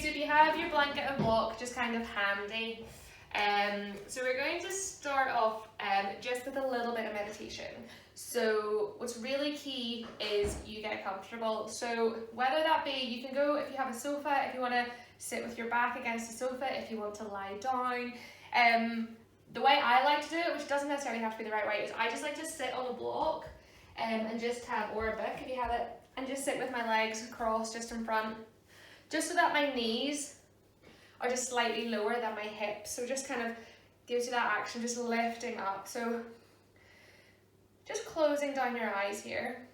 so if you have your blanket and block just kind of handy, so we're going to start off just with a little bit of meditation. So what's really key is you get comfortable. So whether that be, you can go, if you have a sofa, if you want to sit with your back against the sofa, if you want to lie down. The way I like to do it, which doesn't necessarily have to be the right way, is I just like to sit on a block and just have, or a book if you have it, and just sit with my legs crossed just in front, just so that my knees are just slightly lower than my hips. So just kind of gives you that action, just lifting up. So just closing down your eyes here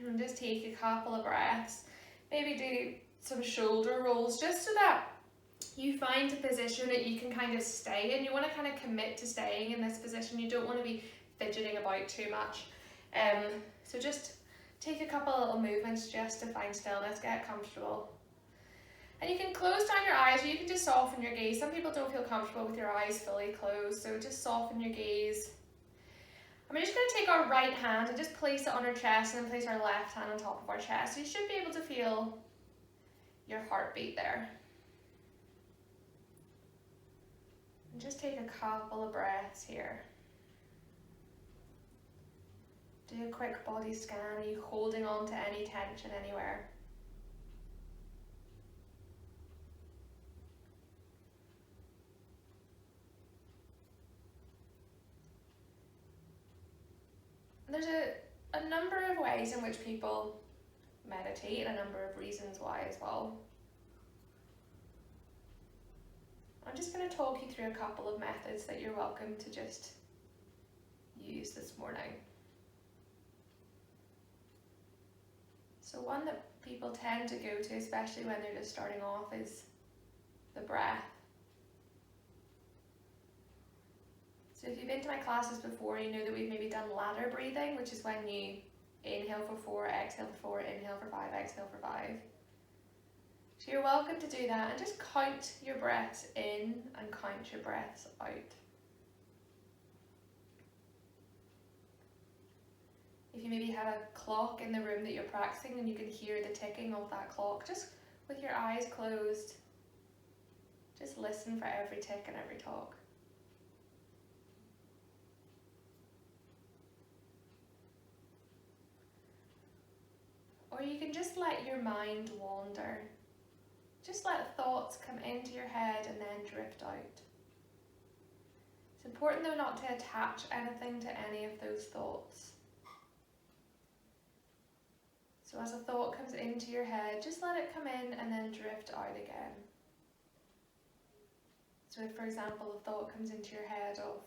and just take a couple of breaths. Maybe do some shoulder rolls just so that you find a position that you can kind of stay in. You want to kind of commit to staying in this position. You don't want to be fidgeting about too much. So just take a couple of little movements just to find stillness, get comfortable. And you can close down your eyes, or you can just soften your gaze. Some people don't feel comfortable with your eyes fully closed, so just soften your gaze. And we're just going to take our right hand and just place it on our chest, and then place our left hand on top of our chest. So you should be able to feel your heartbeat there. And just take a couple of breaths here. Do a quick body scan. Are you holding on to any tension anywhere? There's a number of ways in which people meditate, and a number of reasons why as well. I'm just going to talk you through a couple of methods that you're welcome to just use this morning. So one that people tend to go to, especially when they're just starting off, is the breath. So if you've been to my classes before, you know that we've maybe done ladder breathing, which is when you inhale for 4, exhale for 4, inhale for 5, exhale for 5. So you're welcome to do that, and just count your breaths in and count your breaths out. If you maybe have a clock in the room that you're practicing and you can hear the ticking of that clock, just with your eyes closed, just listen for every tick and every talk. Or you can just let your mind wander. Just let thoughts come into your head and then drift out. It's important though not to attach anything to any of those thoughts. So as a thought comes into your head, just let it come in and then drift out again. So if, for example, a thought comes into your head of,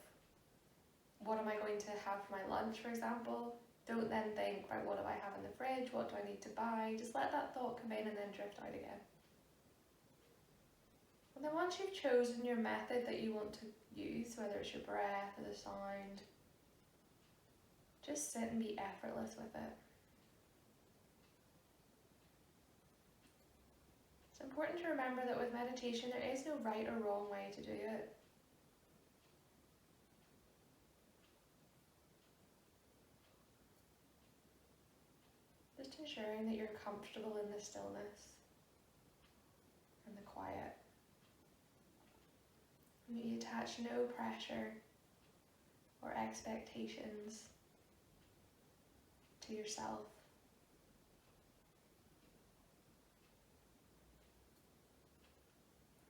what am I going to have for my lunch, for example? Don't then think, right, what do I have in the fridge? What do I need to buy? Just let that thought come in and then drift out again. And then once you've chosen your method that you want to use, whether it's your breath or the sound, just sit and be effortless with it. It's important to remember that with meditation, there is no right or wrong way to do it. Just ensuring that you're comfortable in the stillness and the quiet. And that you attach no pressure or expectations to yourself.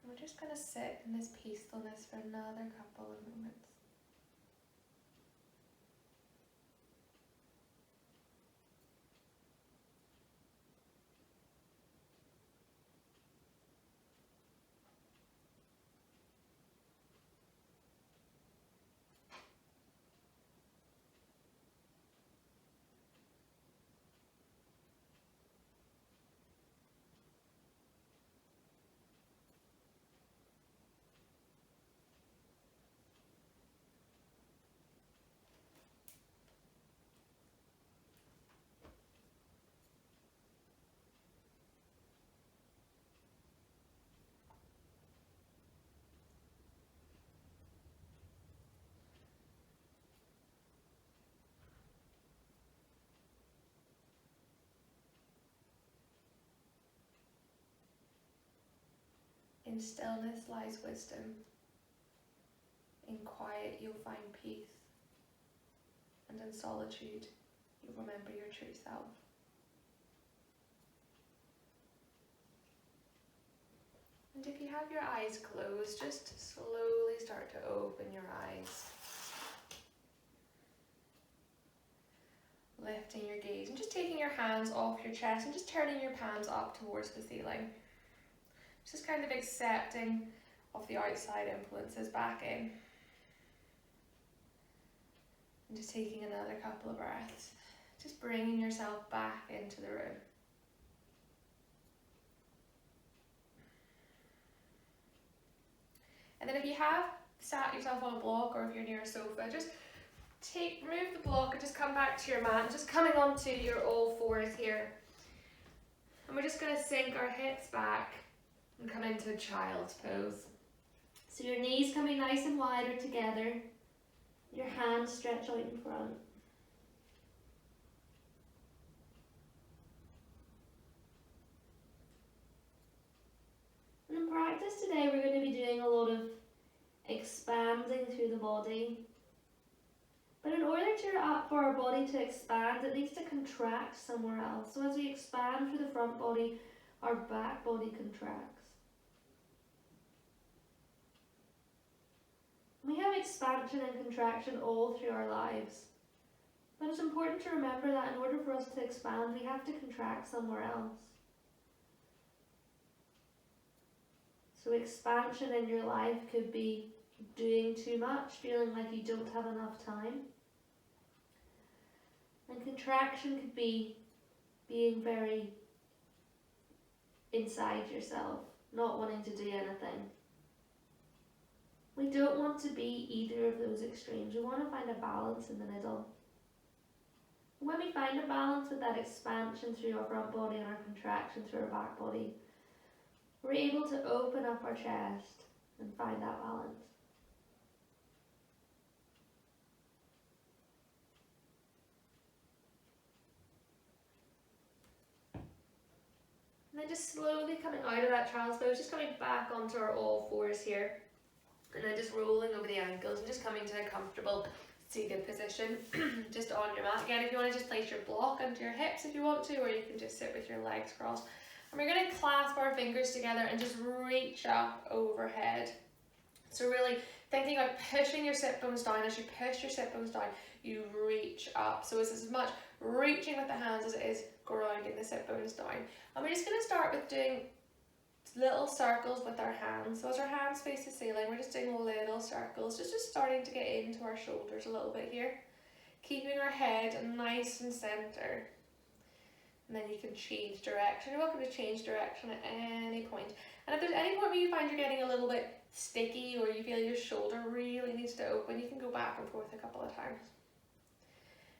And we're just going to sit in this peacefulness for another couple of moments. In stillness lies wisdom. In quiet you'll find peace. And in solitude you'll remember your true self. And if you have your eyes closed, just slowly start to open your eyes. Lifting your gaze and just taking your hands off your chest and just turning your palms up towards the ceiling. Just kind of accepting of the outside influences back in. And just taking another couple of breaths. Just bringing yourself back into the room. And then if you have sat yourself on a block or if you're near a sofa, just remove the block and just come back to your mat, just coming onto your all fours here. And we're just going to sink our hips back and come into child's pose. So your knees coming nice and wide or together, your hands stretch out in front. And in practice today we're going to be doing a lot of expanding through the body. But in order for our body to expand, it needs to contract somewhere else. So as we expand through the front body, our back body contracts. We have expansion and contraction all through our lives. But it's important to remember that in order for us to expand, we have to contract somewhere else. So expansion in your life could be doing too much, feeling like you don't have enough time. And contraction could be being very inside yourself, not wanting to do anything. We don't want to be either of those extremes. We want to find a balance in the middle. When we find a balance with that expansion through our front body and our contraction through our back body, we're able to open up our chest and find that balance. And then just slowly coming out of that child's pose, just coming back onto our all fours here. And then just rolling over the ankles and just coming to a comfortable seated position just on your mat. Again, if you want to just place your block onto your hips if you want to, or you can just sit with your legs crossed. And we're going to clasp our fingers together and just reach up overhead. So really thinking about pushing your sit bones down. As you push your sit bones down, you reach up. So it's as much reaching with the hands as it is grounding the sit bones down. And we're just going to start with doing little circles with our hands. So as our hands face the ceiling, we're just doing little circles, just starting to get into our shoulders a little bit here. Keeping our head nice and centre. And then you can change direction. You're welcome to change direction at any point. And if there's any point where you find you're getting a little bit sticky or you feel your shoulder really needs to open, you can go back and forth a couple of times.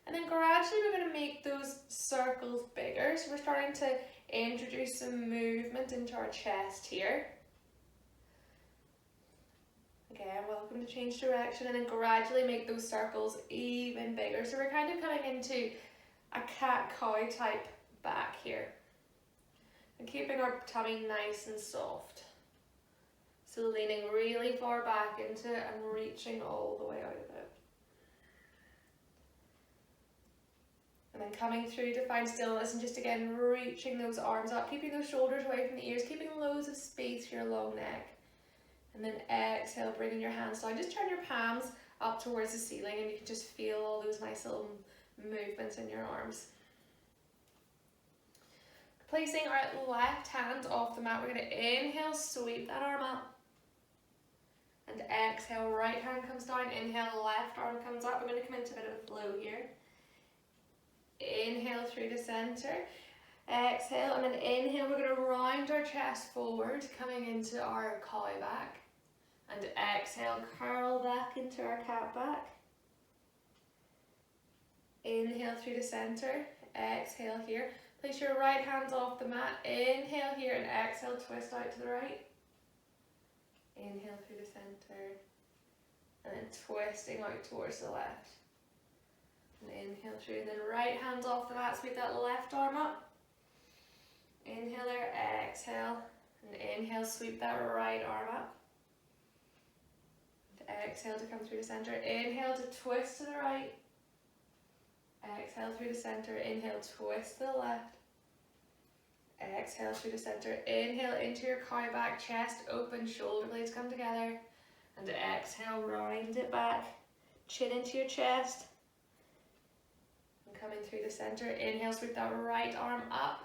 And then gradually we're going to make those circles bigger. So we're starting to introduce some movement into our chest here. Again, welcome to change direction, and then gradually make those circles even bigger. So we're kind of coming into a cat-cow type back here. And keeping our tummy nice and soft. So leaning really far back into it and reaching all the way out of it. And then coming through to find stillness and just again reaching those arms up, keeping those shoulders away from the ears, keeping loads of space for your long neck. And then exhale, bringing your hands down. Just turn your palms up towards the ceiling and you can just feel all those nice little movements in your arms. Placing our left hand off the mat, we're going to inhale, sweep that arm up. And exhale, right hand comes down, inhale, left arm comes up. We're going to come into a bit of a flow here. Inhale through the center, exhale, and then inhale, we're going to round our chest forward, coming into our cow back. And exhale, curl back into our cat back. Inhale through the center, exhale here. Place your right hand off the mat, inhale here, and exhale, twist out to the right. Inhale through the center, and then twisting out towards the left. And inhale through, and then right hand off the mat, sweep that left arm up. Inhale there, exhale, And inhale, sweep that right arm up. And exhale to come through the center. Inhale to twist to the right. Exhale through the center. Inhale, twist to the left. Exhale through the center. Inhale into your cow back, chest open, shoulder blades come together. And exhale, round it back. Chin into your chest. And coming through the center. Inhale, sweep that right arm up.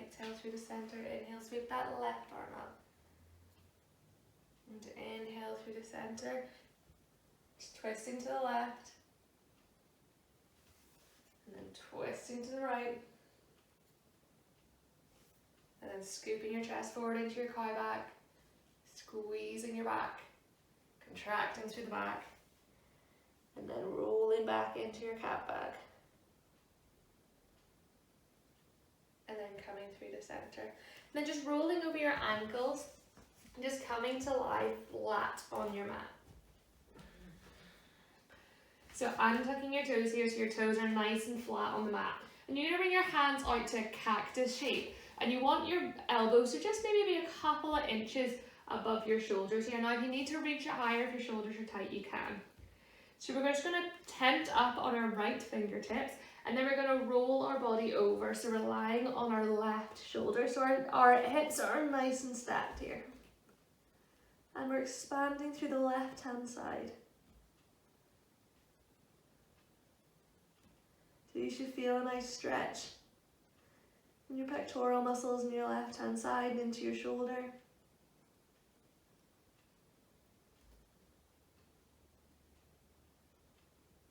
Exhale through the center. Inhale, sweep that left arm up. And inhale through the center. Just twisting to the left. And then twisting to the right. And then scooping your chest forward into your cow back. Squeezing your back. Contracting through the back. And then rolling back into your cat back. And then coming through the center. And then just rolling over your ankles. And just coming to lie flat on your mat. So untucking your toes here so your toes are nice and flat on the mat. And you're going to bring your hands out to a cactus shape. And you want your elbows to just maybe be a couple of inches above your shoulders here. Now if you need to reach it higher, if your shoulders are tight, you can. So we're just going to tent up on our right fingertips. And then we're going to roll our body over. So we're lying on our left shoulder. So our hips are nice and stacked here. And we're expanding through the left hand side. So you should feel a nice stretch in your pectoral muscles in your left hand side and into your shoulder.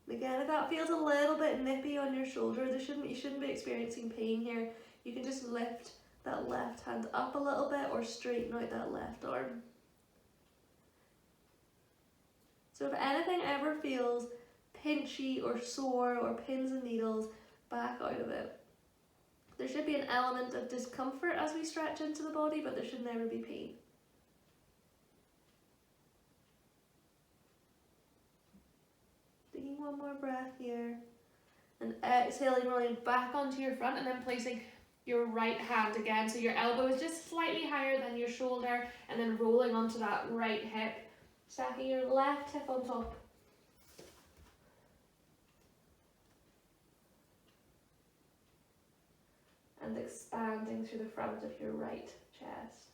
Again, if that feels a little bit nippy on your shoulder, you shouldn't be experiencing pain here. You can just lift that left hand up a little bit or straighten out that left arm. So if anything ever feels pinchy or sore or pins and needles, back out of it. There should be an element of discomfort as we stretch into the body, but there should never be pain. Taking one more breath here. And exhaling, rolling back onto your front and then placing your right hand again. So your elbow is just slightly higher than your shoulder and then rolling onto that right hip. Stacking your left hip on top. And expanding through the front of your right chest.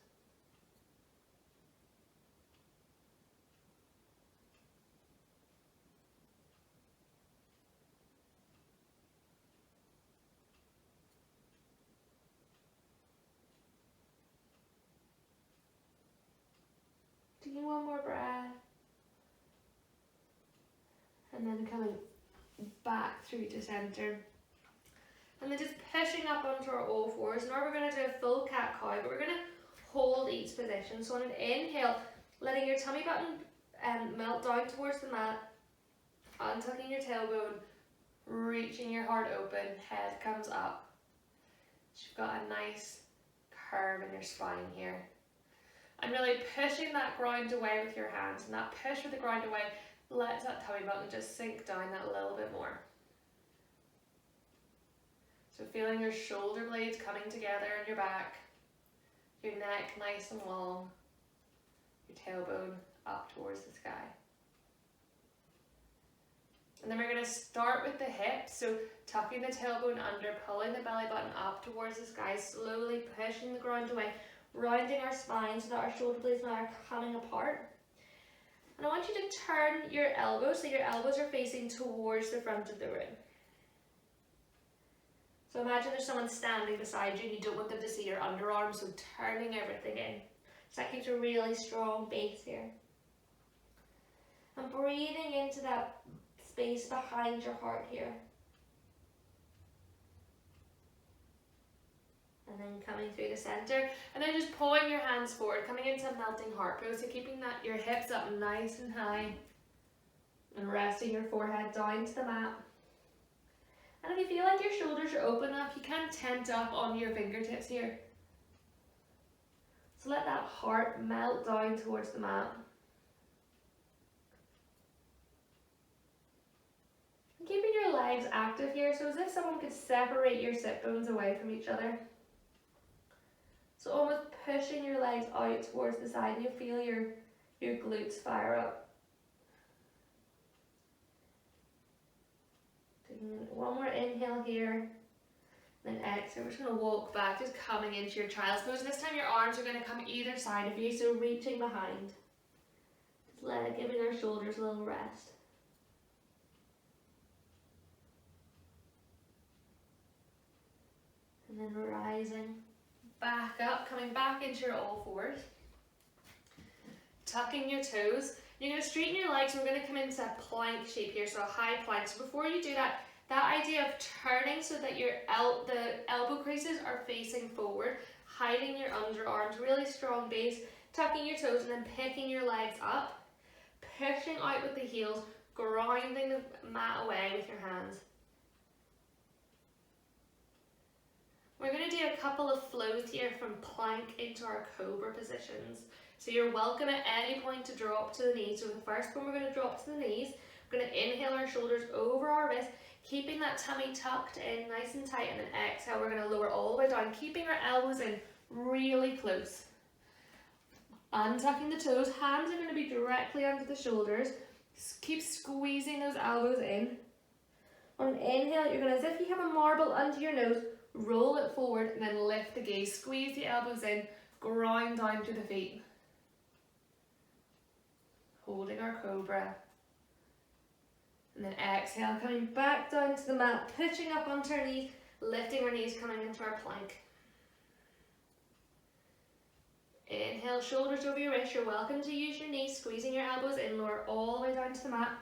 Taking one more breath. And then coming back through to center. And then just pushing up onto our all fours. Now we're going to do a full cat-cow, but we're going to hold each position. So on an inhale, letting your tummy button melt down towards the mat, untucking your tailbone, reaching your heart open, head comes up. You've got a nice curve in your spine here. And really pushing that ground away with your hands, and that push with the ground away lets that tummy button just sink down that little bit more. So feeling your shoulder blades coming together in your back, your neck nice and long, your tailbone up towards the sky. And then we're going to start with the hips, so tucking the tailbone under, pulling the belly button up towards the sky, slowly pushing the ground away, rounding our spine so that our shoulder blades now are coming apart. And I want you to turn your elbows so your elbows are facing towards the front of the room. So imagine there's someone standing beside you and you don't want them to see your underarms, so turning everything in. So that keeps a really strong base here. And breathing into that space behind your heart here. And then coming through the center. And then just pulling your hands forward, coming into a melting heart pose. So keeping that your hips up nice and high. And resting your forehead down to the mat. And if you feel like your shoulders are open enough, you can tent up on your fingertips here. So let that heart melt down towards the mat. And keeping your legs active here, so as if someone could separate your sit bones away from each other. So almost pushing your legs out towards the side, and you feel your glutes fire up. Taking one more inhale here, then exhale. We're just going to walk back, just coming into your child's pose. This time your arms are going to come either side of you, so reaching behind. Just giving our shoulders a little rest. And then rising back up, coming back into your all fours. Tucking your toes. You're going to straighten your legs, and we're going to come into a plank shape here, so a high plank. So before you do that, that idea of turning so that the elbow creases are facing forward, hiding your underarms, really strong base, tucking your toes, and then picking your legs up, pushing out with the heels, grounding the mat away with your hands. We're going to do a couple of flows here from plank into our cobra positions. So you're welcome at any point to drop to the knees. So the first one, we're going to drop to the knees. We're going to inhale our shoulders over our wrists, keeping that tummy tucked in nice and tight, and then exhale, we're going to lower all the way down, keeping our elbows in really close. Untucking the toes, hands are going to be directly under the shoulders. Keep squeezing those elbows in. On an inhale, you're going to, as if you have a marble under your nose, roll it forward and then lift the gaze. Squeeze the elbows in, ground down through the feet. Holding our cobra. And then exhale, coming back down to the mat, pitching up onto our knees, lifting our knees, coming into our plank. Inhale, shoulders over your wrist. You're welcome to use your knees, squeezing your elbows in, lower all the way down to the mat.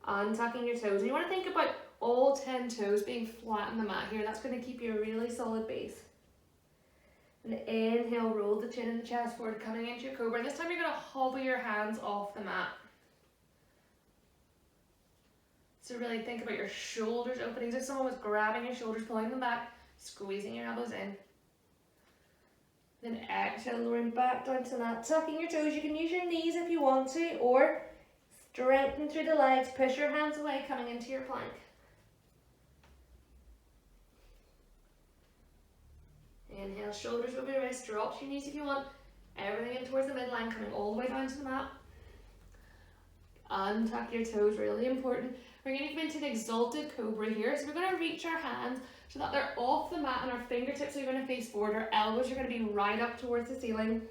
Untucking your toes. And you want to think about all 10 toes being flat on the mat here. That's going to keep you a really solid base. And inhale, roll the chin and the chest forward, coming into your cobra. And this time you're going to hover your hands off the mat. So really think about your shoulders opening. As if someone was grabbing your shoulders, pulling them back, squeezing your elbows in. Then exhale, lowering back down to the mat, tucking your toes. You can use your knees if you want to, or strengthen through the legs. Push your hands away, coming into your plank. Inhale, shoulders over your wrist, drop your knees if you want. Everything in towards the midline, coming all the way down to the mat. Untuck your toes, really important. We're going to come into the exalted cobra here. So we're going to reach our hands so that they're off the mat, and our fingertips are going to face forward. Our elbows are going to be right up towards the ceiling.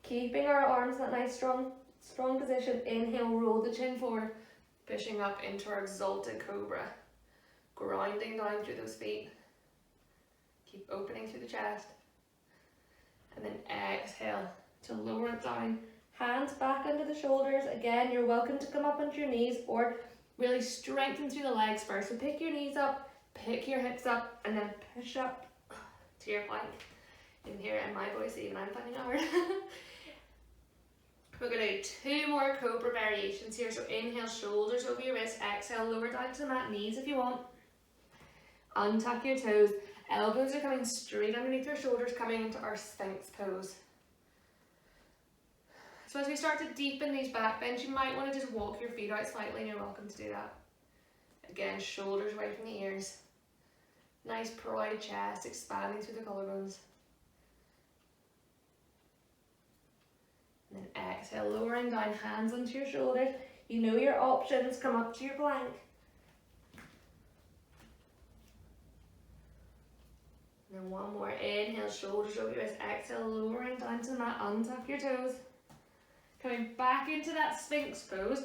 Keeping our arms in that nice strong position. Inhale, roll the chin forward, pushing up into our exalted cobra. Grounding down through those feet. Keep opening through the chest. And then exhale to lower it down. Hands back under the shoulders. Again, you're welcome to come up onto your knees, or really strengthen through the legs first. So pick your knees up, pick your hips up, and then push up to your plank. In here, in my voice, even I'm finding it hard. We're going to do 2 more cobra variations here. So inhale, shoulders over your wrist. Exhale, lower down to the mat, knees if you want. Untuck your toes. Elbows are coming straight underneath your shoulders, coming into our Sphinx pose. So as we start to deepen these back bends, you might want to just walk your feet out slightly, and you're welcome to do that. Again, shoulders away from the ears. Nice proud chest, expanding through the collarbones. And then exhale, lowering down, hands onto your shoulders. You know your options, come up to your plank. And then one more, inhale, shoulders over your wrist. Exhale, lowering down to the mat, untuck your toes. Coming back into that Sphinx pose,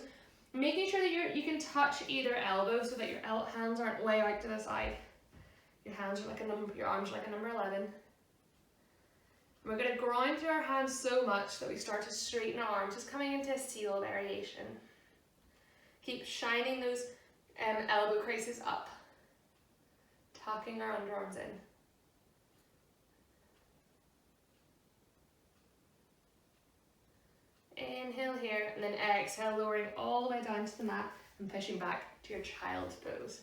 making sure that you can touch either elbow so that your hands aren't way out to the side. Your hands are like a number, your arms are like a number 11. And we're going to ground through our hands so much that we start to straighten our arms, just coming into a seal variation. Keep shining those elbow creases up, tucking our underarms in. Inhale here, and then exhale, lowering all the way down to the mat and pushing back to your child's pose.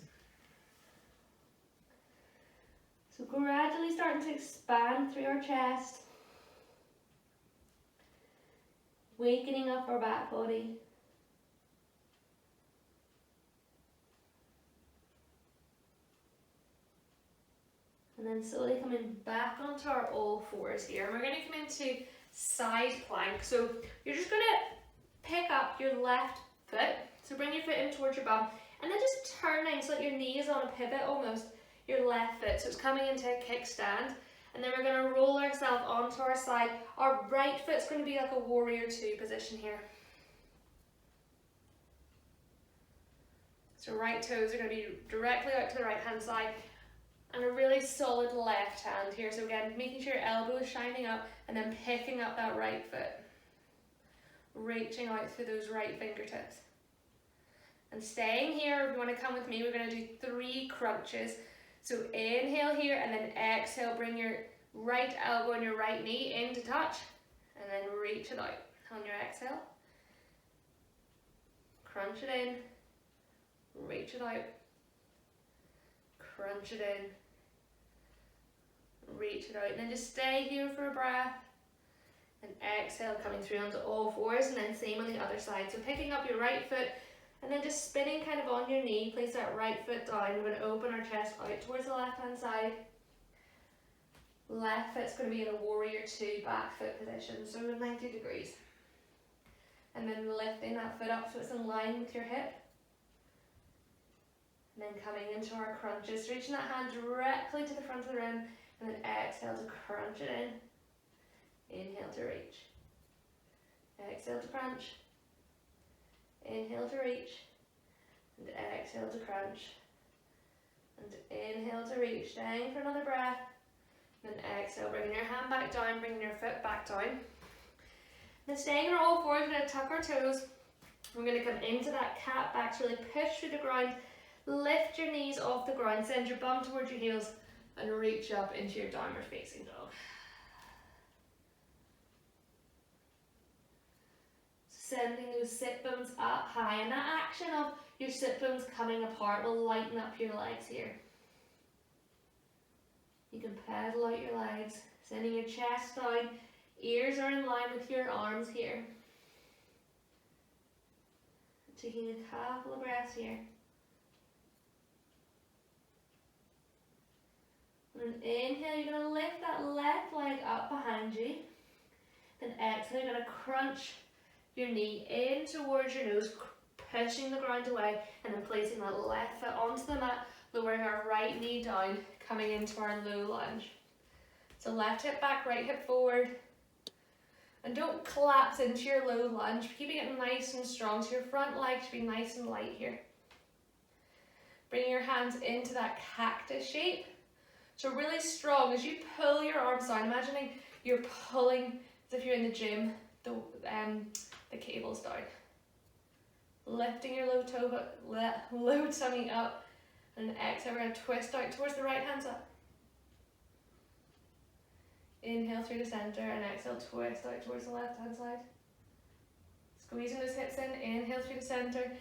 So gradually starting to expand through our chest, wakening up our back body. And then slowly coming back onto our all fours here. And we're going to come into side plank. So you're just going to pick up your left foot. So bring your foot in towards your bum, and then just turning so that your knee is on a pivot almost, your left foot. So it's coming into a kickstand. And then we're going to roll ourselves onto our side. Our right foot's going to be like a warrior two position here. So right toes are going to be directly out to the right hand side, and a really solid left hand here. So again, making sure your elbow is shining up and then picking up that right foot. Reaching out through those right fingertips. And staying here, if you want to come with me, we're going to do 3 crunches. So inhale here, and then exhale, bring your right elbow and your right knee in to touch, and then reach it out on your exhale. Crunch it in, reach it out, crunch it in, reach it out, and then just stay here for a breath, and exhale, coming through onto all fours, and then same on the other side. So picking up your right foot, and then just spinning kind of on your knee, place that right foot down. We're going to open our chest out towards the left hand side. Left foot's going to be in a warrior two back foot position, so 90 degrees. And then lifting that foot up so it's in line with your hip. And then coming into our crunches, reaching that hand directly to the front of the room, and then exhale to crunch it in. Inhale to reach. Exhale to crunch. Inhale to reach, and exhale to crunch, and inhale to reach, staying for another breath, and then exhale, bringing your hand back down, bringing your foot back down. Then staying on all fours, we're going to tuck our toes. We're going to come into that cat back, so really push through the ground, lift your knees off the ground, send your bum towards your heels, and reach up into your downward facing dog. Sending those sit bones up high, and that action of your sit bones coming apart will lighten up your legs here. You can pedal out your legs, sending your chest down, ears are in line with your arms here. Taking a couple of breaths here. And inhale, you're going to lift that left leg up behind you. Then exhale, you're going to crunch your knee in towards your nose, pushing the ground away, and then placing that left foot onto the mat, lowering our right knee down, coming into our low lunge. So left hip back, right hip forward. And don't collapse into your low lunge, keeping it nice and strong, so your front leg should be nice and light here. Bringing your hands into that cactus shape. So really strong as you pull your arms down, imagining you're pulling as if you're in the gym, the cables down. Lifting your low tummy up, and exhale, we're going to twist out towards the right hand side. Inhale through the center, and exhale, twist out towards the left hand side. Squeezing those hips in, inhale through the center,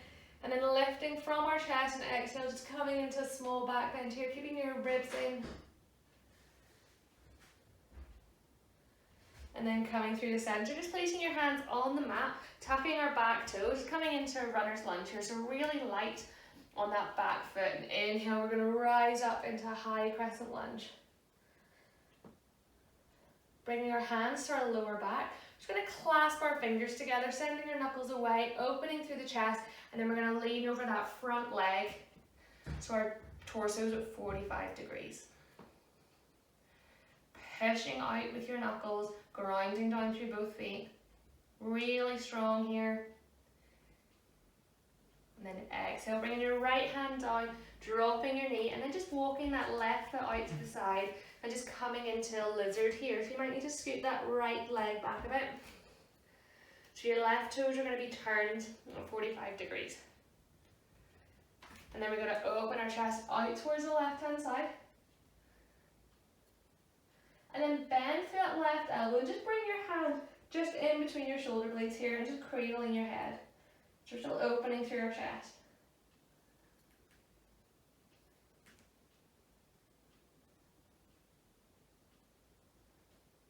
and then lifting from our chest, and exhale, just coming into a small back bend here, keeping your ribs in. And then coming through the center, just placing your hands on the mat, tucking our back toes, coming into a runner's lunge here, so really light on that back foot. And inhale, we're going to rise up into a high crescent lunge. Bringing our hands to our lower back, just going to clasp our fingers together, sending your knuckles away, opening through the chest, and then we're going to lean over that front leg so our torso is at 45 degrees. Pushing out with your knuckles, grounding down through both feet. Really strong here. And then exhale, bringing your right hand down, dropping your knee, and then just walking that left foot out to the side and just coming into a lizard here. So you might need to scoot that right leg back a bit. So your left toes are going to be turned 45 degrees. And then we're going to open our chest out towards the left hand side. And then bend through that left elbow. Just bring your hand just in between your shoulder blades here and just cradling your head. So we're still opening through our chest.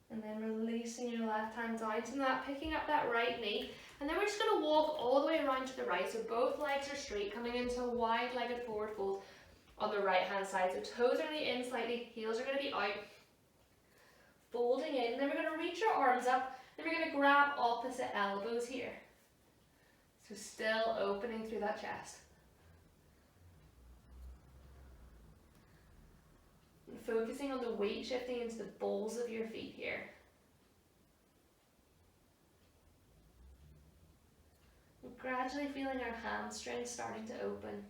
And then releasing your left hand down to that, picking up that right knee. And then we're just going to walk all the way around to the right. So both legs are straight, coming into a wide-legged forward fold. on the right hand side. So toes are going to be in slightly, heels are going to be out. Folding in, then we're going to reach our arms up, then we're going to grab opposite elbows here. So still opening through that chest. And focusing on the weight shifting into the balls of your feet here. And gradually feeling our hamstrings starting to open.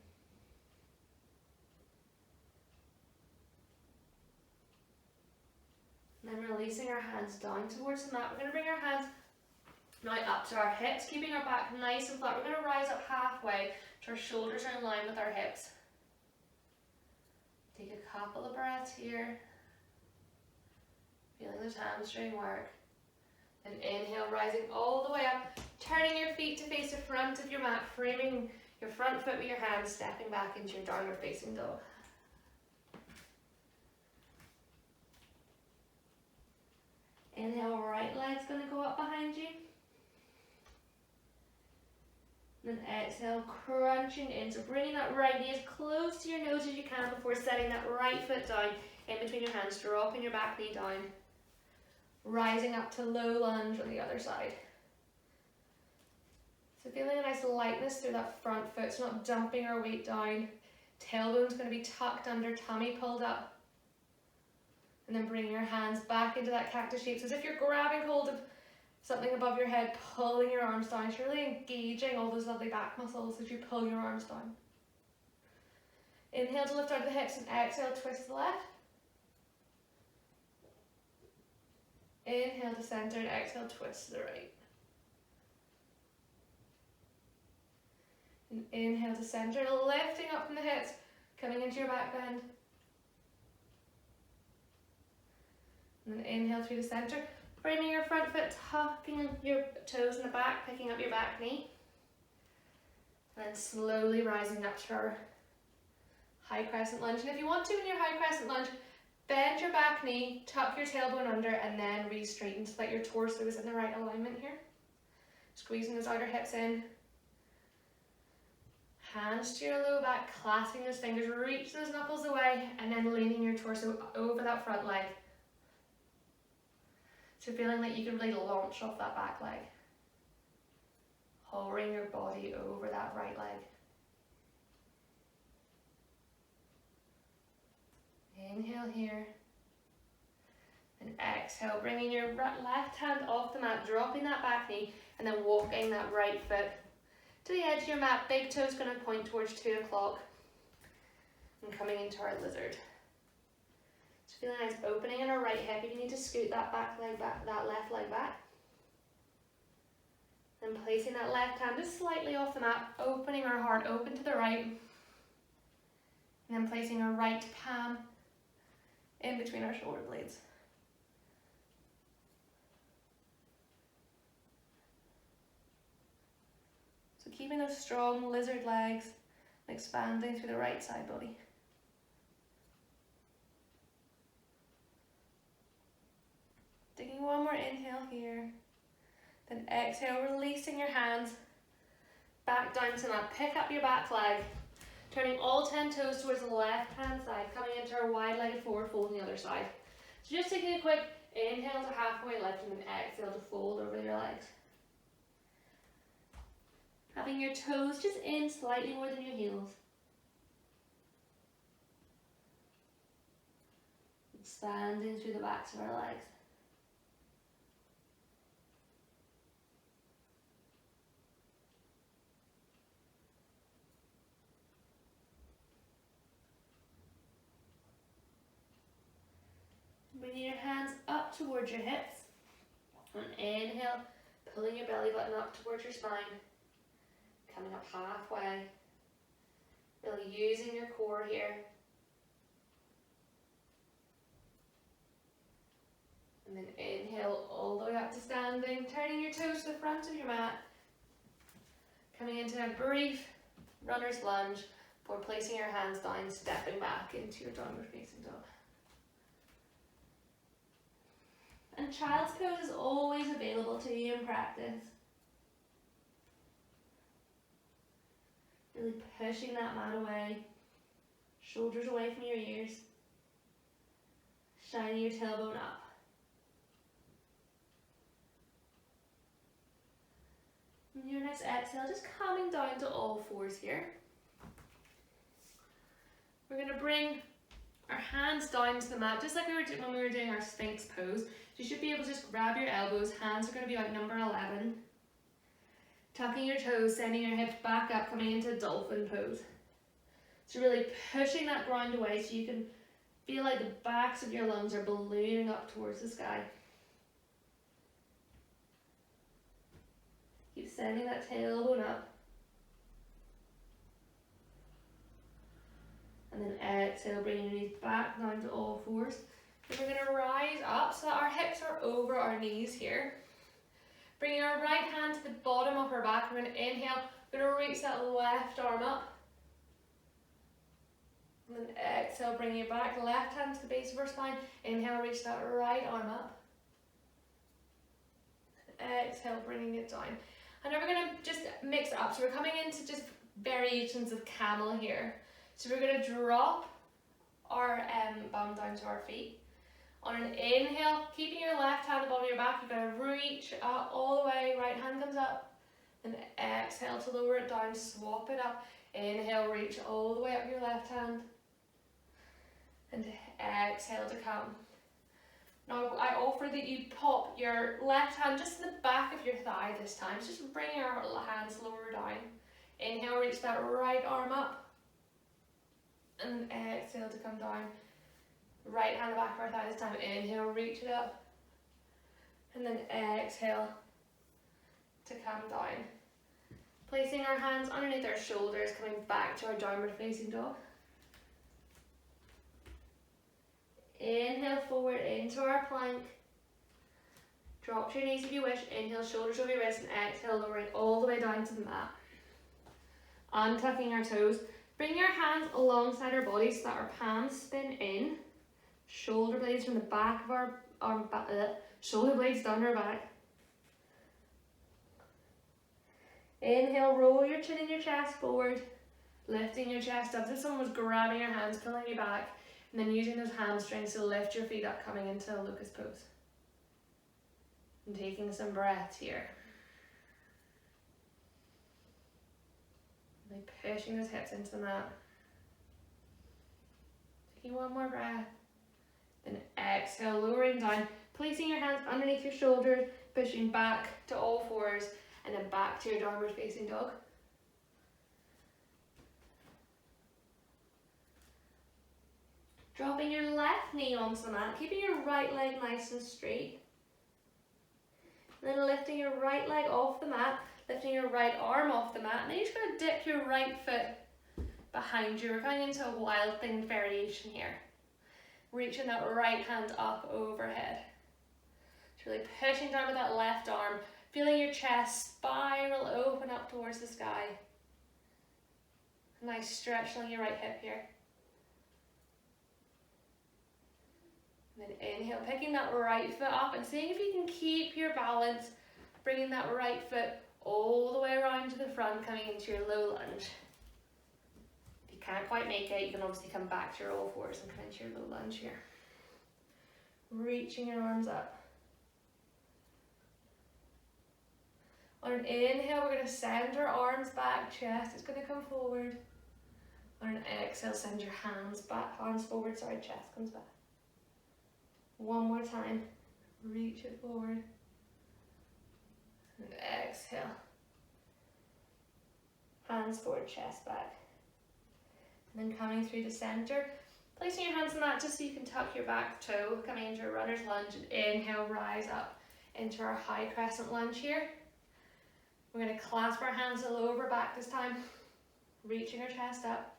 And then releasing our hands down towards the mat. We're going to bring our hands now up to our hips, keeping our back nice and flat. We're going to rise up halfway so our shoulders are in line with our hips. Take a couple of breaths here. Feeling those hamstring work. And inhale, rising all the way up, turning your feet to face the front of your mat, framing your front foot with your hands, stepping back into your downward facing dog. Inhale, right leg's going to go up behind you. Then exhale, crunching in. So bringing that right knee as close to your nose as you can before setting that right foot down in between your hands, dropping your back knee down. Rising up to low lunge on the other side. So feeling a nice lightness through that front foot, so not dumping our weight down. Tailbone's going to be tucked under, tummy pulled up. And then bringing your hands back into that cactus shape. So as if you're grabbing hold of something above your head, pulling your arms down. So you're really engaging all those lovely back muscles as you pull your arms down. Inhale to lift out the hips and exhale, twist to the left. Inhale to center and exhale, twist to the right. And inhale to center, lifting up from the hips, coming into your back bend. And then inhale through the center, framing your front foot, tucking your toes in the back, picking up your back knee. And then slowly rising up to our high crescent lunge. And if you want to in your high crescent lunge, bend your back knee, tuck your tailbone under, and then re-straighten so that your torso is in the right alignment here. Squeezing those outer hips in. Hands to your low back, clasping those fingers, reach those knuckles away, and then leaning your torso over that front leg. So feeling like you can really launch off that back leg. Hovering your body over that right leg. Inhale here. And exhale, bringing your left hand off the mat, dropping that back knee, and then walking that right foot to the edge of your mat. Big toe's going to point towards 2 o'clock. And coming into our lizard. So feeling nice, opening in our right hip. If you need to scoot that back leg back, that left leg back. And placing that left hand just slightly off the mat, opening our heart open to the right. And then placing our right palm in between our shoulder blades. So keeping those strong lizard legs, expanding through the right side body. Taking one more inhale here. Then exhale, releasing your hands back down to the mat. Pick up your back leg. Turning all 10 toes towards the left hand side, coming into our wide-legged forward fold on the other side. So just taking a quick inhale to halfway lift and then exhale to fold over your legs. Having your toes just in slightly more than your heels. Expanding through the backs of our legs. Bringing your hands up towards your hips. And inhale, pulling your belly button up towards your spine. Coming up halfway. Really using your core here. And then inhale all the way up to standing. Turning your toes to the front of your mat. Coming into a brief runner's lunge before placing your hands down, stepping back into your downward facing dog. And child's pose is always available to you in practice. Really pushing that mat away, Shoulders away from your ears. Shining your tailbone up. And your next exhale, just coming down to all fours here. We're going to bring our hands down to the mat, just like we were doing when we were doing our Sphinx pose. You should be able to just grab your elbows, hands are going to be out number 11. Tucking your toes, sending your hips back up, coming into dolphin pose. So really pushing that ground away so you can feel like the backs of your lungs are ballooning up towards the sky. Keep sending that tailbone up. And then exhale, bringing your knees back down to all fours. And we're going to rise up so that our hips are over our knees here. Bringing our right hand to the bottom of our back. We're going to inhale. We're going to reach that left arm up. And then exhale, bringing it back. Left hand to the base of our spine. Inhale, reach that right arm up. Exhale, bringing it down. And now we're going to just mix it up. So we're coming into just variations of camel here. So we're going to drop our bum down to our feet. On an inhale, keeping your left hand above your back, you're going to reach up all the way, right hand comes up. And exhale to lower it down, swap it up. Inhale, reach all the way up your left hand. And exhale to come. Now I offer that you pop your left hand just in the back of your thigh this time. So just bring your hands lower down. Inhale, reach that right arm up. And exhale to come down. Right hand back of our thigh this time. Inhale, reach it up. And then exhale to come down. Placing our hands underneath our shoulders, coming back to our downward facing dog. Inhale forward into our plank. Drop to your knees if you wish. Inhale, shoulders over your wrists, and exhale, lowering all the way down to the mat. Untucking our toes. Bring your hands alongside our body so that our palms spin in. Shoulder blades from the back of our shoulder blades down our back. Inhale, roll your chin and your chest forward, lifting your chest up as if someone was grabbing your hands, pulling you back, and then using those hamstrings to lift your feet up, coming into a locust pose. And taking some breaths here. Like pushing those hips into the mat. Taking one more breath. Then exhale, lowering down, placing your hands underneath your shoulders, pushing back to all fours, and then back to your downward facing dog. Dropping your left knee onto the mat, keeping your right leg nice and straight. And then lifting your right leg off the mat, lifting your right arm off the mat, and then you're just going to dip your right foot behind you. We're going into a wild thing variation here. Reaching that right hand up overhead. Just really pushing down with that left arm, feeling your chest spiral open up towards the sky. Nice stretch along your right hip here. And then inhale, picking that right foot up and seeing if you can keep your balance, bringing that right foot all the way around to the front, coming into your low lunge. If you can't quite make it, you can obviously come back to your all fours and come into your low lunge here. Reaching your arms up. On an inhale, we're going to send our arms back, chest is going to come forward. On an exhale, send your hands back, arms forward, chest comes back. One more time, reach it forward. And exhale. Hands forward, chest back. And then coming through the center, placing your hands on that just so you can tuck your back toe, coming into a runner's lunge, and inhale, rise up into our high crescent lunge here. We're going to clasp our hands all over back this time, reaching our chest up.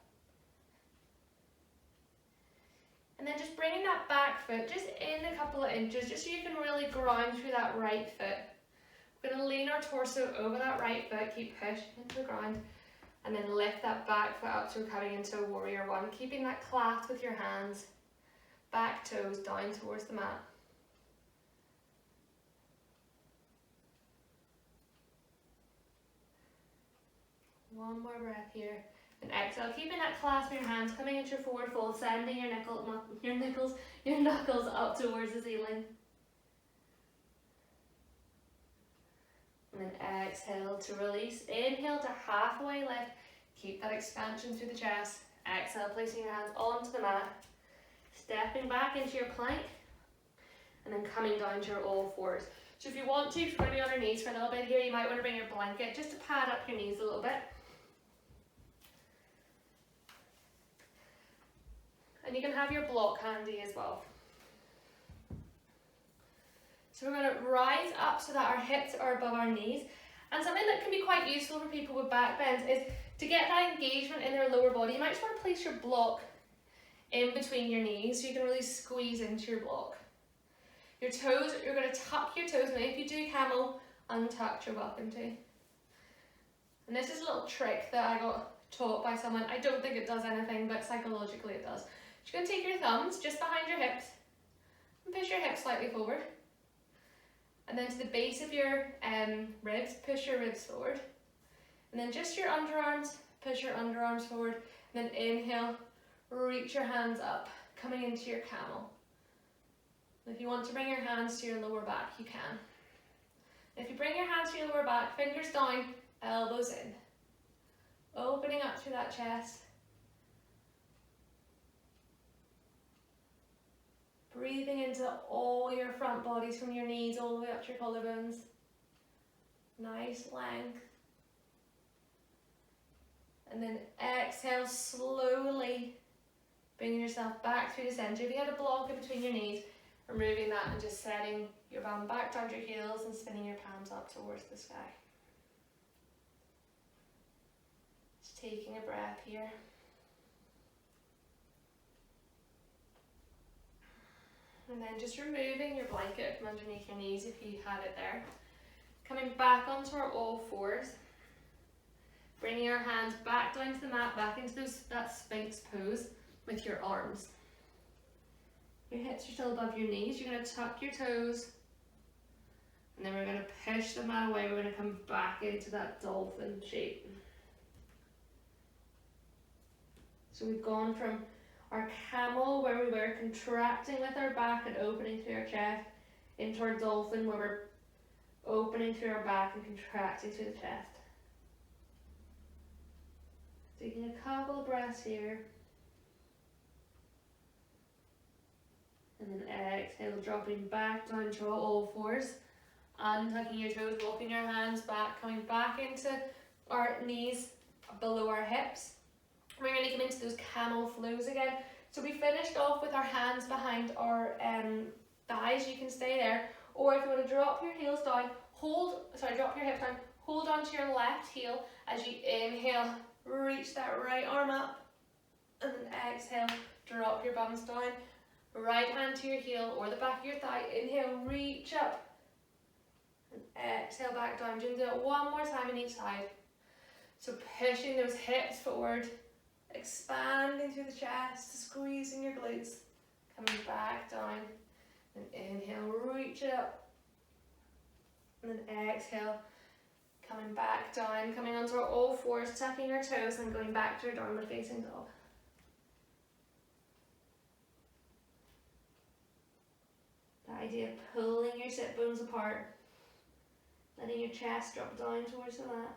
And then just bringing that back foot just in a couple of inches, just so you can really ground through that right foot. We're going to lean our torso over that right foot, keep pushing into the ground, and then lift that back foot up so we're coming into a warrior one, keeping that clasped with your hands, back toes down towards the mat. One more breath here. And exhale, keeping that clasp in your hands, coming into your forward fold, sending your knuckles up towards the ceiling. And then exhale to release. Inhale to halfway lift. Keep that expansion through the chest. Exhale, placing your hands onto the mat. Stepping back into your plank. And then coming down to your all fours. So if you want to, if you're going to be on your knees for a little bit here, you might want to bring your blanket just to pad up your knees a little bit. And you can have your block handy as well. So we're going to rise up so that our hips are above our knees. And something that can be quite useful for people with back bends is to get that engagement in their lower body. You might just want to place your block in between your knees so you can really squeeze into your block. Your toes, you're going to tuck your toes. Now if you do camel, untucked, you're welcome to. And this is a little trick that I got taught by someone. I don't think it does anything, but psychologically it does. You're going to take your thumbs just behind your hips and push your hips slightly forward. And then to the base of your ribs, push your ribs forward. And then just your underarms, push your underarms forward. And then inhale, reach your hands up, coming into your camel. If you want to bring your hands to your lower back, you can. If you bring your hands to your lower back, fingers down, elbows in. Opening up through that chest. Breathing into all your front bodies from your knees all the way up to your collarbones. Nice length. And then exhale slowly, bringing yourself back through the center. If you had a block in between your knees, removing that and just setting your bum back down to your heels and spinning your palms up towards the sky. Just taking a breath here. And then just removing your blanket from underneath your knees if you had it there. Coming back onto our all fours. Bringing our hands back down to the mat, back into that Sphinx pose with your arms. Your hips are still above your knees. You're going to tuck your toes. And then we're going to push the mat away. We're going to come back into that dolphin shape. So we've gone from our camel, where we were contracting with our back and opening through our chest, into our dolphin, where we're opening through our back and contracting through the chest. Taking a couple of breaths here. And then exhale, dropping back down to all fours. Untucking your toes, walking your hands back, coming back into our knees below our hips. We're going to come into those camel flows again. So we finished off with our hands behind our thighs. You can stay there. Or if you want to drop your heels down, drop your hips down, hold onto your left heel as you inhale, reach that right arm up. And then exhale, drop your bums down. Right hand to your heel or the back of your thigh. Inhale, reach up. And exhale back down. Just do it one more time on each side. So pushing those hips forward. Expanding through the chest, squeezing your glutes, coming back down, and inhale, reach it up, and then exhale, coming back down, coming onto our all fours, tucking our toes, and going back to our downward facing dog. The idea of pulling your sit bones apart, letting your chest drop down towards the mat.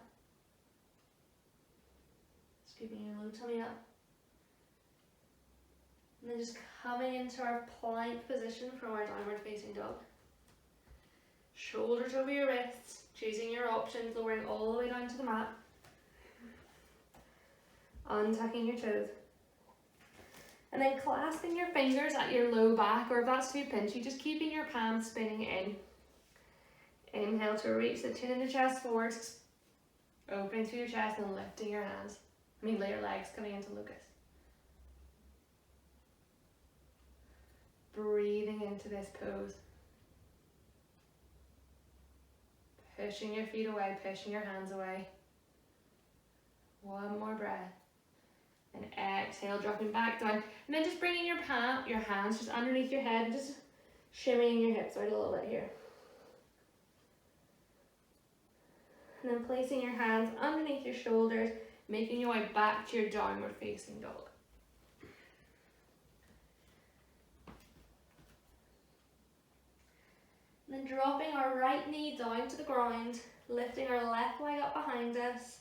Keeping your low tummy up. And then just coming into our plank position from our downward facing dog. Shoulders over your wrists, choosing your options, lowering all the way down to the mat. Untucking your toes. And then clasping your fingers at your low back, or if that's too pinchy, just keeping your palms spinning in. Inhale to reach the chin and the chest forwards. Opening through your chest and lifting your hands. Lay your legs coming into locust. Breathing into this pose. Pushing your feet away, pushing your hands away. One more breath. And exhale, dropping back down. And then just bringing your hands just underneath your head and just shimmying your hips out a little bit here. And then placing your hands underneath your shoulders, making your way back to your downward facing dog. And then dropping our right knee down to the ground, lifting our left leg up behind us,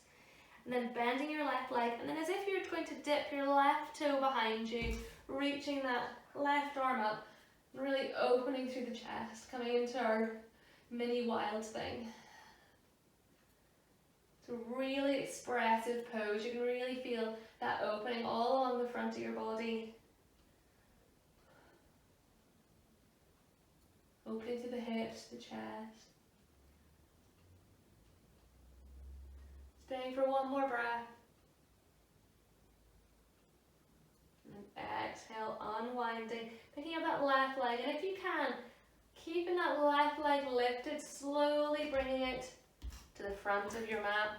and then bending your left leg, and then as if you're going to dip your left toe behind you, reaching that left arm up, and really opening through the chest, coming into our mini wild thing. It's a really expressive pose. You can really feel that opening all along the front of your body. Opening through the hips, the chest. Staying for one more breath. And exhale, unwinding. Picking up that left leg, and if you can, keeping that left leg lifted, slowly bringing it to the front of your mat.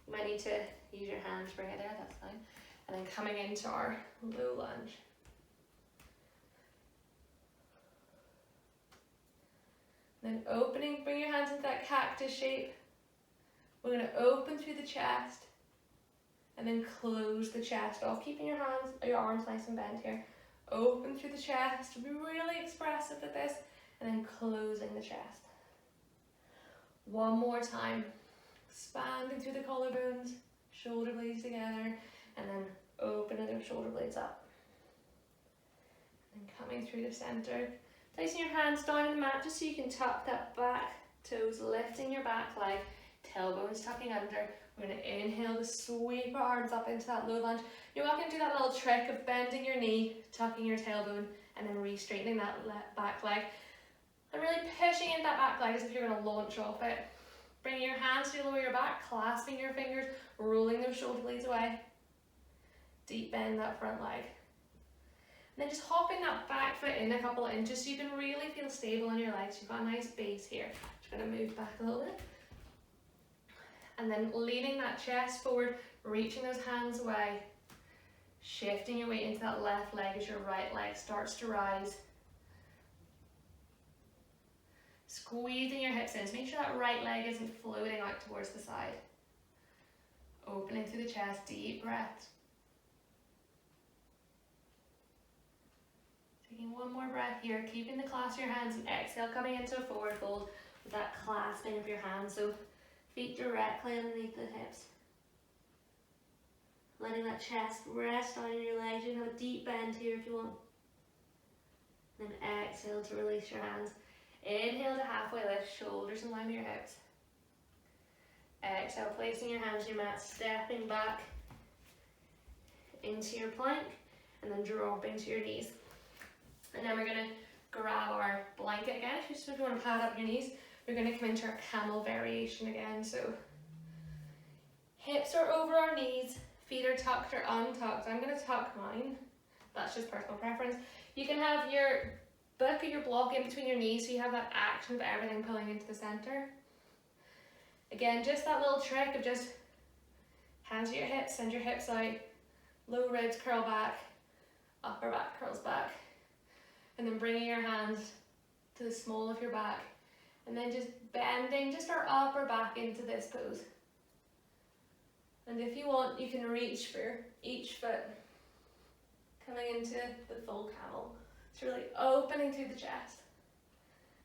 You might need to use your hand to bring it there, that's fine. And then coming into our low lunge. Then opening, bring your hands into that cactus shape. We're going to open through the chest and then close the chest off, keeping your hands, your arms nice and bent here. Open through the chest, be really expressive with this, and then closing the chest. One more time, expanding through the collarbones, shoulder blades together, and then opening those shoulder blades up. And coming through the center, placing your hands down on the mat just so you can tuck that back toes, lifting your back leg, tailbones tucking under. We're going to inhale to sweep our arms up into that low lunge. You're welcome to do that little trick of bending your knee, tucking your tailbone, and then re-straightening that back leg. And really pushing into that back leg as if you're going to launch off it. Bringing your hands to the lower of your back, clasping your fingers, rolling those shoulder blades away. Deep bend that front leg. And then just hopping that back foot in a couple of inches so you can really feel stable on your legs. You've got a nice base here. Just going to move back a little bit. And then leaning that chest forward, reaching those hands away. Shifting your weight into that left leg as your right leg starts to rise. Squeezing your hips in, so make sure that right leg isn't floating out towards the side. Opening through the chest, deep breaths. Taking one more breath here, keeping the clasp of your hands, and exhale, coming into a forward fold with that clasping of your hands, so feet directly underneath the hips. Letting that chest rest on your legs. You can have a deep bend here if you want. Then exhale to release your hands. Inhale to halfway lift, shoulders in line with your hips. Exhale, placing your hands on your mat, stepping back into your plank, and then dropping to your knees. And then we're going to grab our blanket again. If you want to pad up your knees, we're going to come into our camel variation again. So hips are over our knees, feet are tucked or untucked. I'm going to tuck mine. That's just personal preference. You can have your book or your block in between your knees so you have that action of everything pulling into the center. Again, just that little trick of just hands at your hips, send your hips out, low ribs curl back, upper back curls back, and then bringing your hands to the small of your back, and then just bending just our upper back into this pose. And if you want, you can reach for each foot, coming into the full camel. It's really opening through the chest.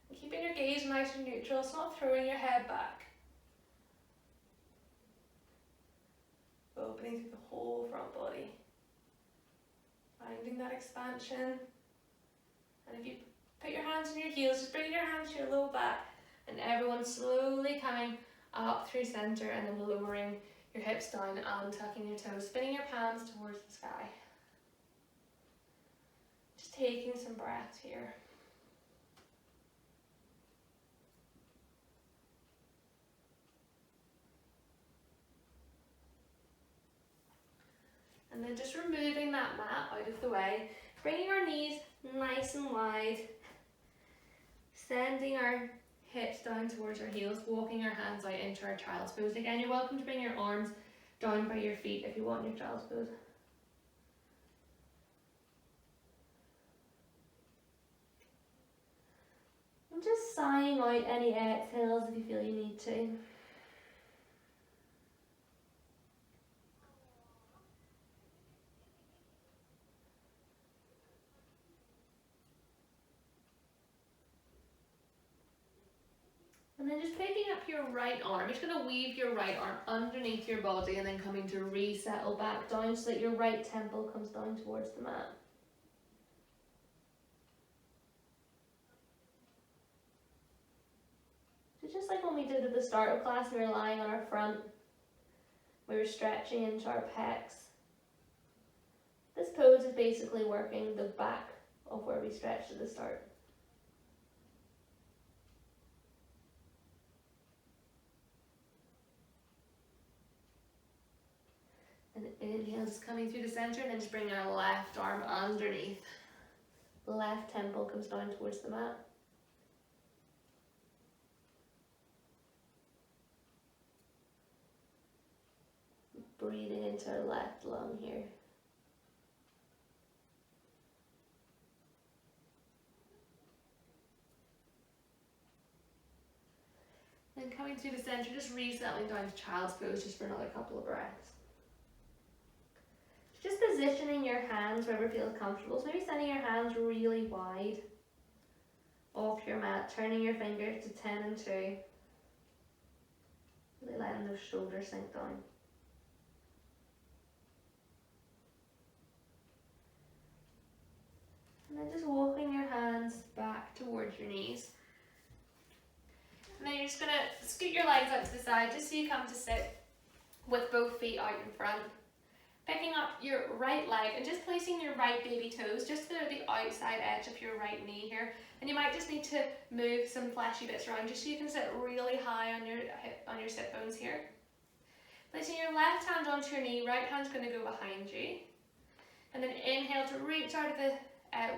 And keeping your gaze nice and neutral, it's not throwing your head back. Opening through the whole front body. Finding that expansion. And if you put your hands on your heels, just bring your hands to your low back, and everyone slowly coming up through center and then lowering your hips down and tucking your toes, spinning your palms towards the sky. Just taking some breaths here. And then just removing that mat out of the way, bringing our knees nice and wide, sending our hips down towards our heels, walking our hands out into our child's pose. Again, you're welcome to bring your arms down by your feet if you want your child's pose. And just sighing out any exhales if you feel you need to. then just picking up your right arm, you're just going to weave your right arm underneath your body and then coming to resettle back down so that your right temple comes down towards the mat. So just like when we did at the start of class, we were lying on our front, we were stretching into our pecs. This pose is basically working the back of where we stretched at the start. And inhale, just coming through the center, and then just bring our left arm underneath. The left temple comes down towards the mat. Breathing into our left lung here. Then coming through the center, just resettling down to child's pose just for another couple of breaths. Just positioning your hands wherever feels comfortable. So maybe sending your hands really wide off your mat, turning your fingers to 10 and 2. Really letting those shoulders sink down. And then just walking your hands back towards your knees. And then you're just going to scoot your legs out to the side just so you come to sit with both feet out in front. Picking up your right leg and just placing your right baby toes just to the outside edge of your right knee here. And you might just need to move some fleshy bits around just so you can sit really high on your sit bones here. Placing your left hand onto your knee, right hand's going to go behind you. And then inhale to reach out of the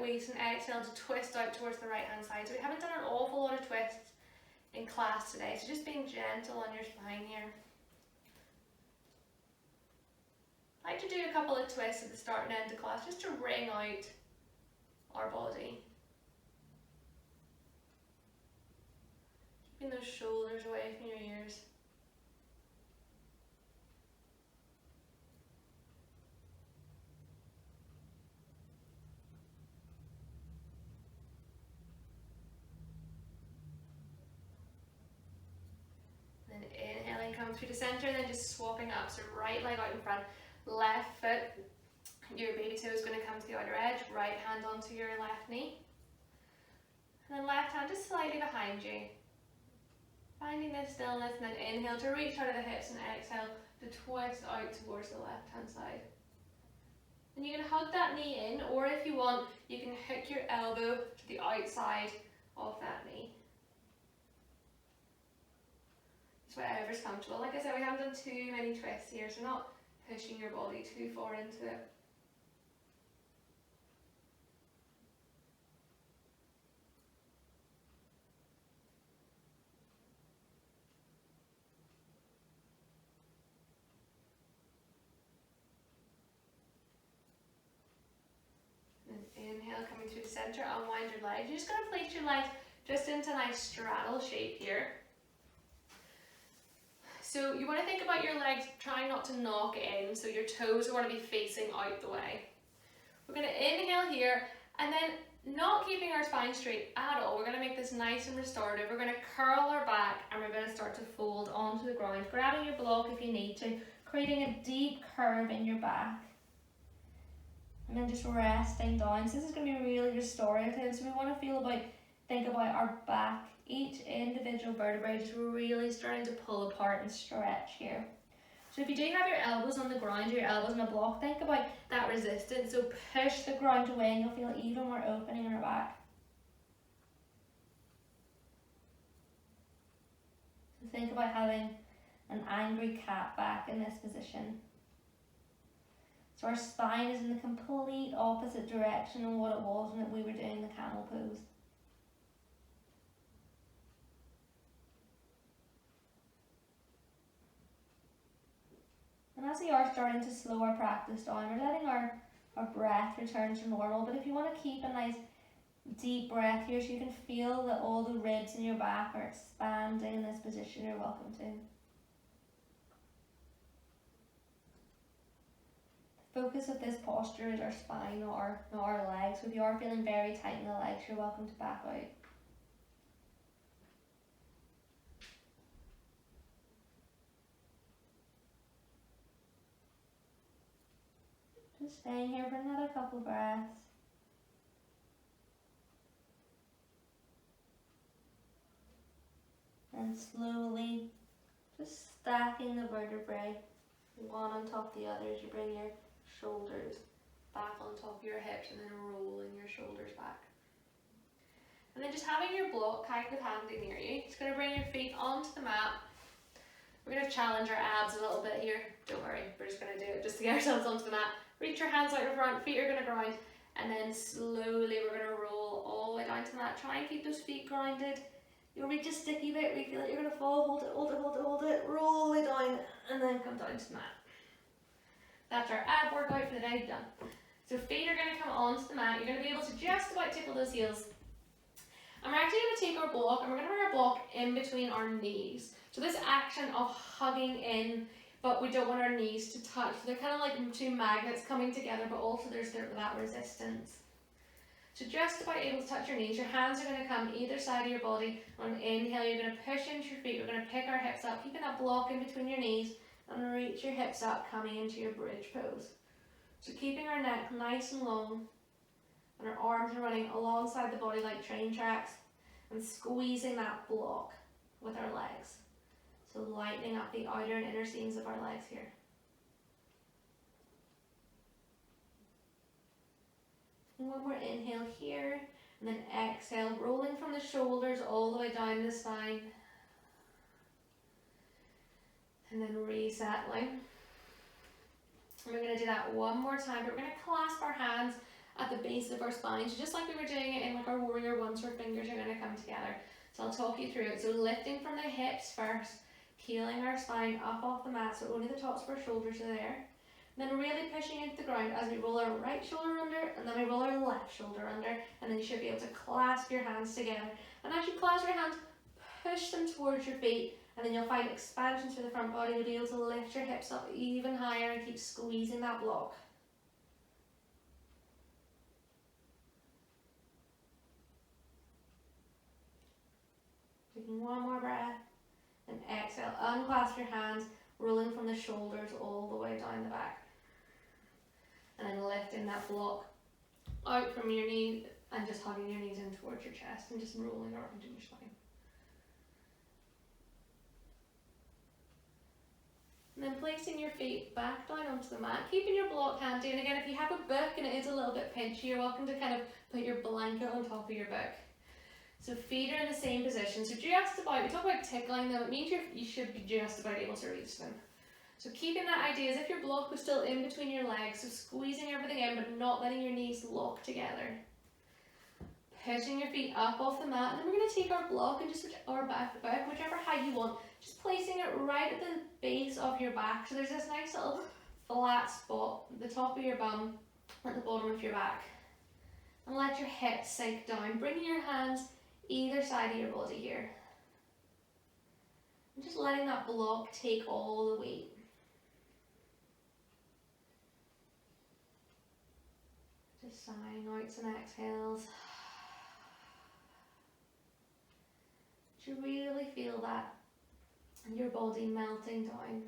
waist and exhale to twist out towards the right hand side. So we haven't done an awful lot of twists in class today, so just being gentle on your spine here. I like to do a couple of twists at the start and end of class just to wring out our body. Keeping those shoulders away from your ears. Then inhaling, coming through the center, and then just swapping up. So right leg out in front. Left foot, your baby toe is going to come to the outer edge, right hand onto your left knee. And then left hand just slightly behind you. Finding this stillness, and then inhale to reach out of the hips and exhale to twist out towards the left hand side. And you can hug that knee in, or if you want, you can hook your elbow to the outside of that knee. It's whatever's comfortable. Like I said, we haven't done too many twists here, so not pushing your body too far into it. And inhale, coming through the center, unwind your legs. You're just going to place your legs just into a nice straddle shape here. So you want to think about your legs trying not to knock in, so your toes are going to be facing out the way. We're going to inhale here, and then not keeping our spine straight at all. We're going to make this nice and restorative. We're going to curl our back, and we're going to start to fold onto the ground, grabbing your block if you need to, creating a deep curve in your back. And then just resting down. So this is going to be really restorative. So we want to think about our back. Each individual vertebrae is really starting to pull apart and stretch here. So if you do have your elbows on the ground or your elbows on a block, think about that resistance. So push the ground away and you'll feel even more opening in our back. So think about having an angry cat back in this position. So our spine is in the complete opposite direction of what it was when we were doing the camel pose. And as we are starting to slow our practice down, we're letting our breath return to normal. But if you want to keep a nice deep breath here so you can feel that all the ribs in your back are expanding in this position, you're welcome to. The focus of this posture is our spine, not our legs. So if you are feeling very tight in the legs, you're welcome to back out. Just staying here for another couple of breaths. And slowly just stacking the vertebrae one on top of the other as you bring your shoulders back on top of your hips and then rolling your shoulders back. And then just having your block kind of handy near you. Just going to bring your feet onto the mat. We're going to challenge our abs a little bit here. Don't worry, we're just going to do it just to get ourselves onto the mat. Reach your hands out in front, feet are going to ground, and then slowly we're going to roll all the way down to the mat. Try and keep those feet grounded. You'll reach a sticky bit where you feel like you're going to fall. Hold it, hold it, hold it, hold it. Roll all the way down, and then come down to the mat. That's our ab workout for the day done. So feet are going to come onto the mat. You're going to be able to just about tickle those heels. And we're actually going to take our block and we're going to bring our block in between our knees. So this action of hugging in, but we don't want our knees to touch. So they're kind of like two magnets coming together, but also there's that resistance. So just about able to touch your knees. Your hands are going to come either side of your body. On an inhale, you're going to push into your feet. We're going to pick our hips up, keeping that block in between your knees, and reach your hips up, coming into your bridge pose. So keeping our neck nice and long, and our arms are running alongside the body like train tracks, and squeezing that block with our legs. So lightening up the outer and inner seams of our legs here. And one more inhale here, and then exhale, rolling from the shoulders all the way down the spine. And then resettling. And we're going to do that one more time, but we're going to clasp our hands at the base of our spine. So just like we were doing it in like our warrior one, so our fingers are going to come together. So I'll talk you through it. So lifting from the hips first, peeling our spine up off the mat, so only the tops of our shoulders are there. And then really pushing into the ground as we roll our right shoulder under, and then we roll our left shoulder under, and then you should be able to clasp your hands together. And as you clasp your hands, push them towards your feet, and then you'll find expansion through the front body. You'll be able to lift your hips up even higher and keep squeezing that block. Taking one more breath, and exhale, unclasp your hands, rolling from the shoulders all the way down the back. And then lifting that block out from your knee and just hugging your knees in towards your chest and just rolling around in your spine. And then placing your feet back down onto the mat, keeping your block handy. And again, if you have a book and it is a little bit pinchy, you're welcome to kind of put your blanket on top of your book. So feet are in the same position. So just about, we talk about tickling them, it means you should be just about able to reach them. So keeping that idea as if your block was still in between your legs, so squeezing everything in but not letting your knees lock together. Pushing your feet up off the mat, and then we're going to take our block and just, or back, whichever height you want, just placing it right at the base of your back. So there's this nice little flat spot at the top of your bum, at the bottom of your back. And let your hips sink down, bringing your hands either side of your body here. And just letting that block take all the weight. Just sighing out some exhales. You really feel that in your body melting down.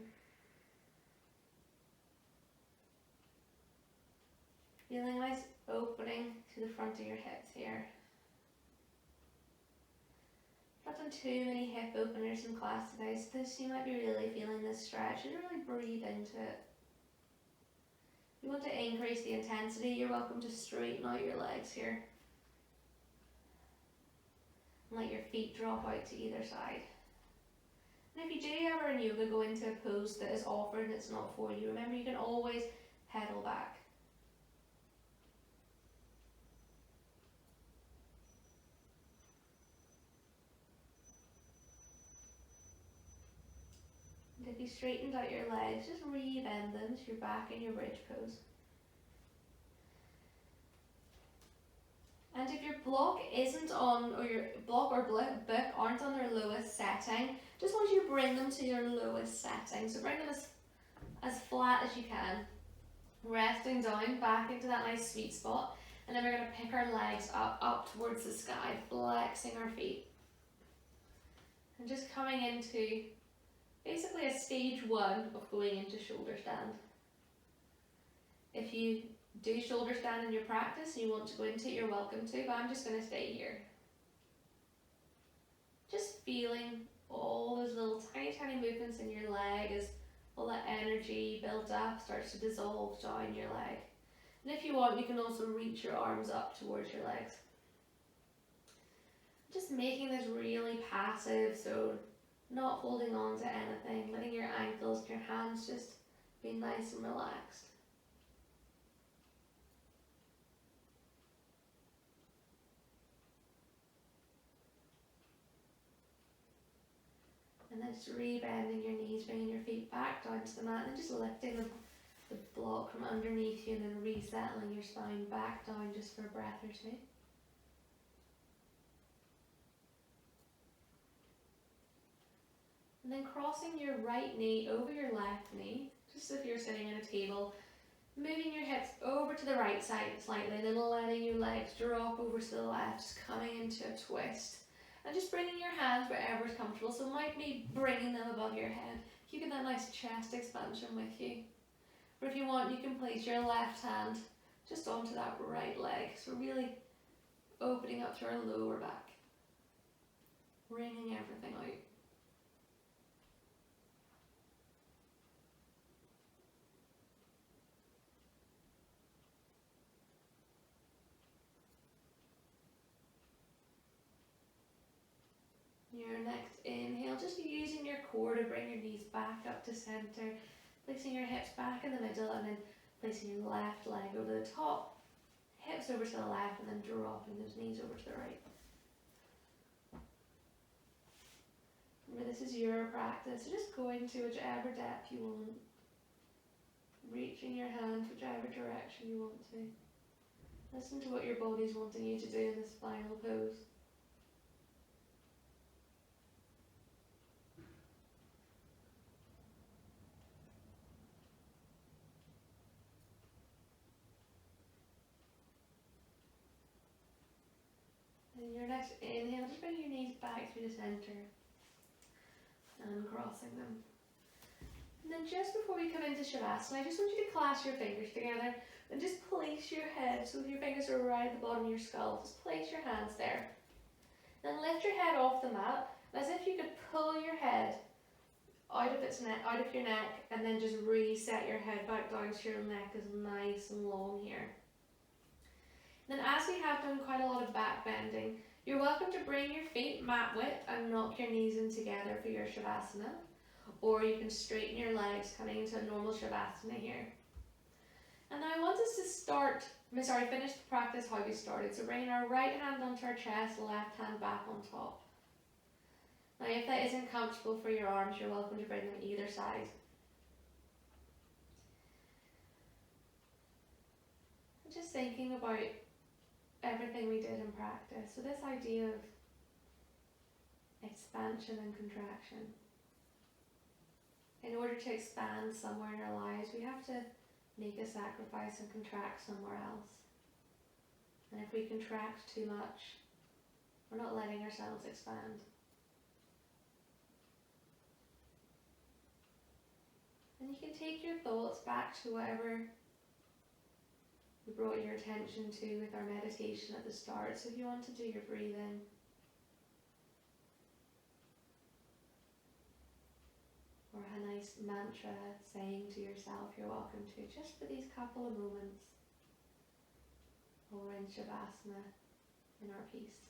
Feeling a nice opening to the front of your hips here. I've not done too many hip openers in class today, so you might be really feeling this stretch and really breathe into it. If you want to increase the intensity, you're welcome to straighten out your legs here. And let your feet drop out to either side. And if you do ever in yoga go into a pose that is offered and it's not for you, remember you can always pedal back. And if you straightened out your legs, just re-bend them so you're back in your bridge pose. And if your block isn't on, or your block or book aren't on their lowest setting, just want you to bring them to your lowest setting. So bring them as flat as you can. Resting down back into that nice sweet spot. And then we're going to pick our legs up towards the sky, flexing our feet. And just coming into basically a stage one of going into shoulder stand. If you do shoulder stand in your practice and you want to go into it, you're welcome to, but I'm just going to stay here. Just feeling all those little tiny movements in your leg as all that energy built up starts to dissolve down your leg. And if you want, you can also reach your arms up towards your legs. Just making this really passive, so not holding on to anything, letting your ankles, your hands just be nice and relaxed. And then just re-bending your knees, bringing your feet back down to the mat, and just lifting the block from underneath you and then resettling your spine back down just for a breath or two. And then crossing your right knee over your left knee, just as if you're sitting at a table, moving your hips over to the right side slightly, and then letting your legs drop over to the left, just coming into a twist. And just bringing your hands wherever is comfortable, so it might be bringing them above your head, keeping that nice chest expansion with you. Or if you want, you can place your left hand just onto that right leg, so really opening up to our lower back, wringing everything out. Your next inhale, just using your core to bring your knees back up to center, placing your hips back in the middle, and then placing your left leg over the top, hips over to the left, and then dropping those knees over to the right. Remember, this is your practice, so just go into whichever depth you want, reaching your hands whichever direction you want to. Listen to what your body's wanting you to do in this final pose. And your next inhale, just bring your knees back through the center and crossing them. And then just before we come into Shavasana, I just want you to clasp your fingers together and just place your head, so your fingers are right at the bottom of your skull, just place your hands there. Then lift your head off the mat, as if you could pull your head out of your neck, and then just reset your head back down so your neck is nice and long here. Then as we have done quite a lot of back bending, you're welcome to bring your feet mat width and knock your knees in together for your Shavasana. Or you can straighten your legs coming into a normal Shavasana here. And now I want us to finish the practice how we started. So bringing our right hand onto our chest, left hand back on top. Now if that isn't comfortable for your arms, you're welcome to bring them either side. Just thinking about everything we did in practice. So this idea of expansion and contraction. In order to expand somewhere in our lives, we have to make a sacrifice and contract somewhere else. And if we contract too much, we're not letting ourselves expand. And you can take your thoughts back to whatever you brought your attention to with our meditation at the start. So if you want to do your breathing, or a nice mantra saying to yourself, you're welcome to, just for these couple of moments, while we're in Shavasana in our peace.